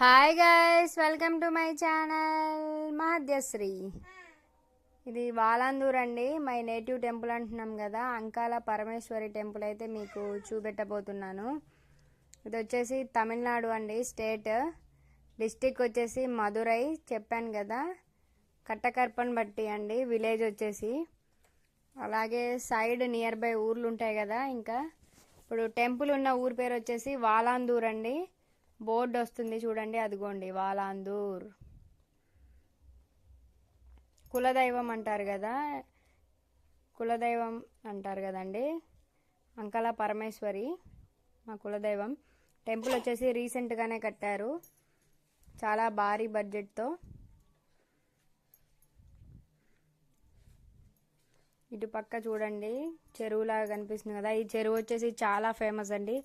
Hi guys, welcome to my channel Mahadyasri. ఇది వాలాందూర్ అండి, మై నేటివ్ టెంపుల్ అంటున్నాం కదా. అంకాల పరమేశ్వరి టెంపుల్ అయితే మీకు చూపెట్టబోతున్నాను. ఇది వచ్చేసి తమిళనాడు అండి, స్టేట్. డిస్టిక్ వచ్చేసి మదురై చెప్పాను కదా. కట్టకర్పన్ బట్టి అండి విలేజ్ వచ్చేసి. అలాగే సైడ్ నియర్ బై ఊర్లు ఉంటాయి కదా. ఇంకా ఇప్పుడు టెంపుల్ ఉన్న ఊరు పేరు వచ్చేసి వాలాందూర్ అండి. బోర్డు వస్తుంది చూడండి, అదిగోండి వాలాందూర్. కులదైవం అంటారు కదా, కులదైవం అంటారు కదండి, అంకాల పరమేశ్వరి మా కులదైవం. టెంపుల్ వచ్చేసి రీసెంట్గానే కట్టారు, చాలా భారీ బడ్జెట్తో. ఇటు పక్క చూడండి చెరువులాగా కనిపిస్తుంది కదా. ఈ చెరువు వచ్చేసి చాలా ఫేమస్ అండి.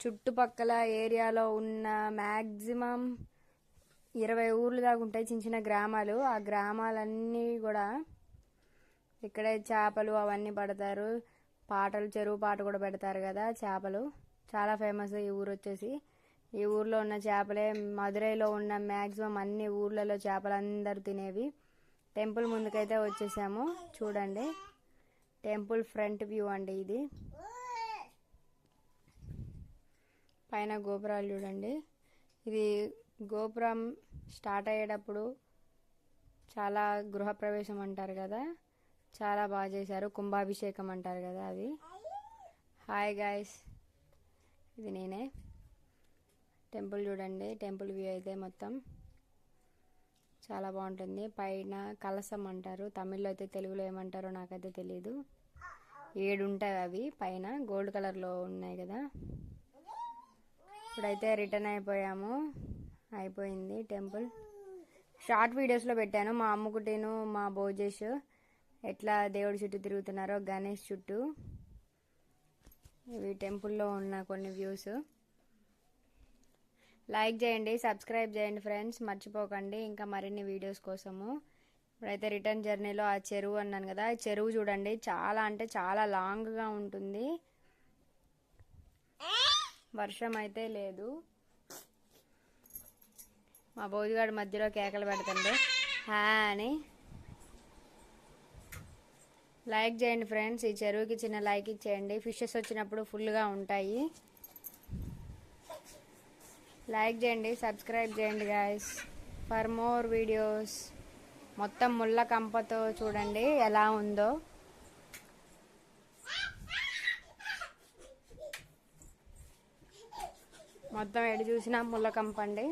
చుట్టుపక్కల ఏరియాలో ఉన్న మ్యాక్సిమం 20 ఊర్లు దాకా ఉంటాయి, చిన్న చిన్న గ్రామాలు. ఆ గ్రామాలన్నీ కూడా ఇక్కడే చేపలు అవన్నీ పడతారు. పాటలు, చెరువు పాట కూడా పెడతారు కదా. చేపలు చాలా ఫేమస్ ఈ ఊరు వచ్చేసి. ఈ ఊర్లో ఉన్న చేపలే మదురైలో ఉన్న మ్యాక్సిమం అన్ని ఊర్లలో చేపలు అందరు తినేవి. టెంపుల్ ముందుకైతే వచ్చేసాము చూడండి. టెంపుల్ ఫ్రంట్ వ్యూ అండి ఇది. పైన గోపురాలు చూడండి. ఇది గోపురం స్టార్ట్ అయ్యేటప్పుడు చాలా గృహప్రవేశం అంటారు కదా, చాలా బాగా చేశారు. కుంభాభిషేకం అంటారు కదా అది. హాయ్ గాయస్, ఇది నేనే. టెంపుల్ చూడండి, టెంపుల్ వ్యూ అయితే మొత్తం చాలా బాగుంటుంది. పైన కలసం అంటారు తమిళ్లో, అయితే తెలుగులో ఏమంటారో నాకైతే తెలీదు. 7 ఉంటాయి అవి పైన, గోల్డ్ కలర్లో ఉన్నాయి కదా. ఇప్పుడైతే రిటర్న్ అయిపోయింది టెంపుల్. షార్ట్ వీడియోస్లో పెట్టాను, మా అమ్ముకుటీను మా భోజేష్ ఎట్లా దేవుడి చుట్టూ తిరుగుతున్నారో, గణేష్ చుట్టూ. ఇవి టెంపుల్లో ఉన్న కొన్ని వ్యూస్. లైక్ చేయండి, సబ్స్క్రైబ్ చేయండి ఫ్రెండ్స్, మర్చిపోకండి ఇంకా మరిన్ని వీడియోస్ కోసము. ఇప్పుడైతే రిటర్న్ జర్నీలో ఆ చెరువు అన్నాను కదా, ఆ చెరువు చూడండి చాలా అంటే చాలా లాంగ్గా ఉంటుంది. వర్షం అయితే లేదు. మా భోజగాడు మధ్యలో కేకలు పెడుతుండే హా అని. లైక్ చేయండి ఫ్రెండ్స్, ఈ చెరువుకి చిన్న లైక్ ఇచ్చేయండి. ఫిషెస్ వచ్చినప్పుడు ఫుల్గా ఉంటాయి. లైక్ చేయండి, సబ్స్క్రైబ్ చేయండి గాయస్ ఫర్ మోర్ వీడియోస్. మొత్తం ముళ్ళ కంపతో చూడండి ఎలా ఉందో. మొత్తం ఎటు చూసినా ముళ్ళ కంప అండి.